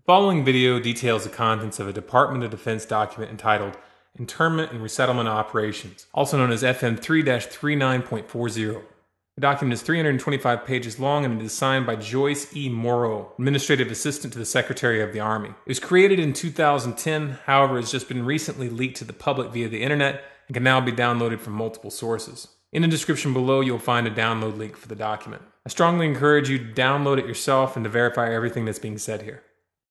Following video details the contents of a Department of Defense document entitled Internment and Resettlement Operations, also known as FM 3-39.40. The document is 325 pages long and it is signed by Joyce E. Morrow, Administrative Assistant to the Secretary of the Army. It was created in 2010, however, has just been recently leaked to the public via the internet and can now be downloaded from multiple sources. In the description below, you'll find a download link for the document. I strongly encourage you to download it yourself and to verify everything that's being said here.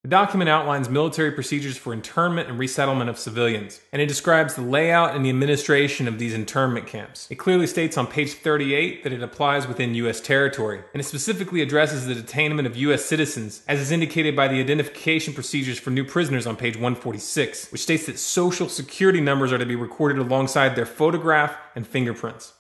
The document outlines military procedures for internment and resettlement of civilians, and it describes the layout and the administration of these internment camps. It clearly states on page 38 that it applies within U.S. territory, and it specifically addresses the detainment of U.S. citizens, as is indicated by the identification procedures for new prisoners on page 146, which states that social security numbers are to be recorded alongside their photograph and fingerprints.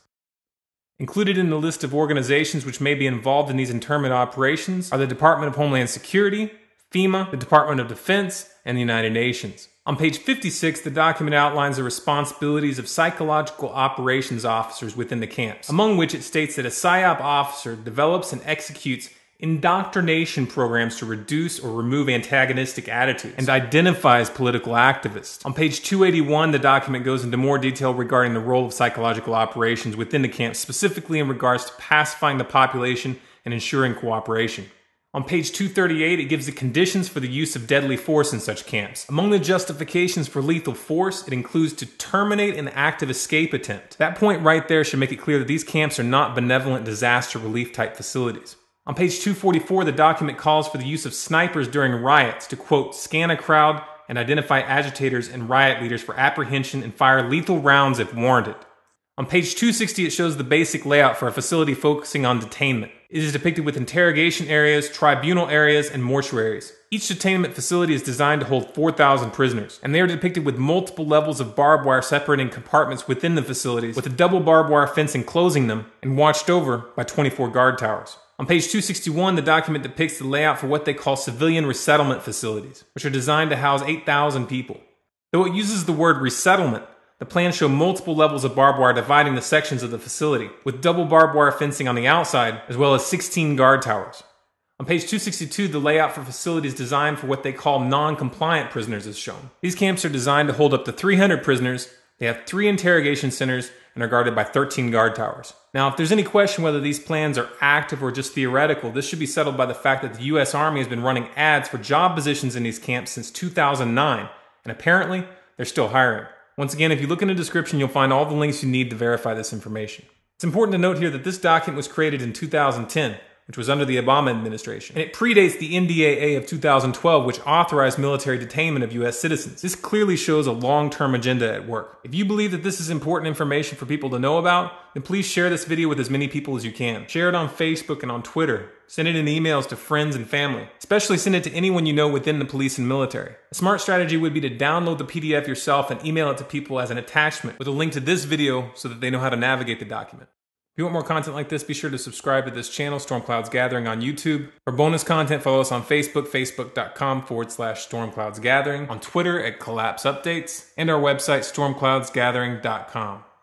Included in the list of organizations which may be involved in these internment operations are the Department of Homeland Security, FEMA, the Department of Defense, and the United Nations. On page 56, the document outlines the responsibilities of psychological operations officers within the camps, among which it states that a PSYOP officer develops and executes indoctrination programs to reduce or remove antagonistic attitudes and identifies political activists. On page 281, the document goes into more detail regarding the role of psychological operations within the camps, specifically in regards to pacifying the population and ensuring cooperation. On page 238, it gives the conditions for the use of deadly force in such camps. Among the justifications for lethal force, it includes to terminate an active escape attempt. That point right there should make it clear that these camps are not benevolent disaster relief type facilities. On page 244, the document calls for the use of snipers during riots to, quote, scan a crowd and identify agitators and riot leaders for apprehension and fire lethal rounds if warranted. On page 260, it shows the basic layout for a facility focusing on detainment. It is depicted with interrogation areas, tribunal areas, and mortuaries. Each detainment facility is designed to hold 4,000 prisoners, and they are depicted with multiple levels of barbed wire separating compartments within the facilities, with a double barbed wire fence enclosing them, and watched over by 24 guard towers. On page 261, the document depicts the layout for what they call civilian resettlement facilities, which are designed to house 8,000 people. Though it uses the word resettlement, the plans show multiple levels of barbed wire dividing the sections of the facility, with double barbed wire fencing on the outside, as well as 16 guard towers. On page 262, the layout for facilities designed for what they call non-compliant prisoners is shown. These camps are designed to hold up to 300 prisoners, they have 3 interrogation centers, and are guarded by 13 guard towers. Now, if there's any question whether these plans are active or just theoretical, this should be settled by the fact that the U.S. Army has been running ads for job positions in these camps since 2009, and apparently, they're still hiring. Once again, if you look in the description, you'll find all the links you need to verify this information. It's important to note here that this document was created in 2010, which was under the Obama administration, and it predates the NDAA of 2012, which authorized military detainment of U.S. citizens. This clearly shows a long-term agenda at work. If you believe that this is important information for people to know about, then please share this video with as many people as you can. Share it on Facebook and on Twitter. Send it in emails to friends and family. Especially send it to anyone you know within the police and military. A smart strategy would be to download the PDF yourself and email it to people as an attachment with a link to this video so that they know how to navigate the document. If you want more content like this, be sure to subscribe to this channel, Storm Clouds Gathering on YouTube. For bonus content, follow us on Facebook, facebook.com/Storm Clouds Gathering, on Twitter at Collapse Updates, and our website, stormcloudsgathering.com.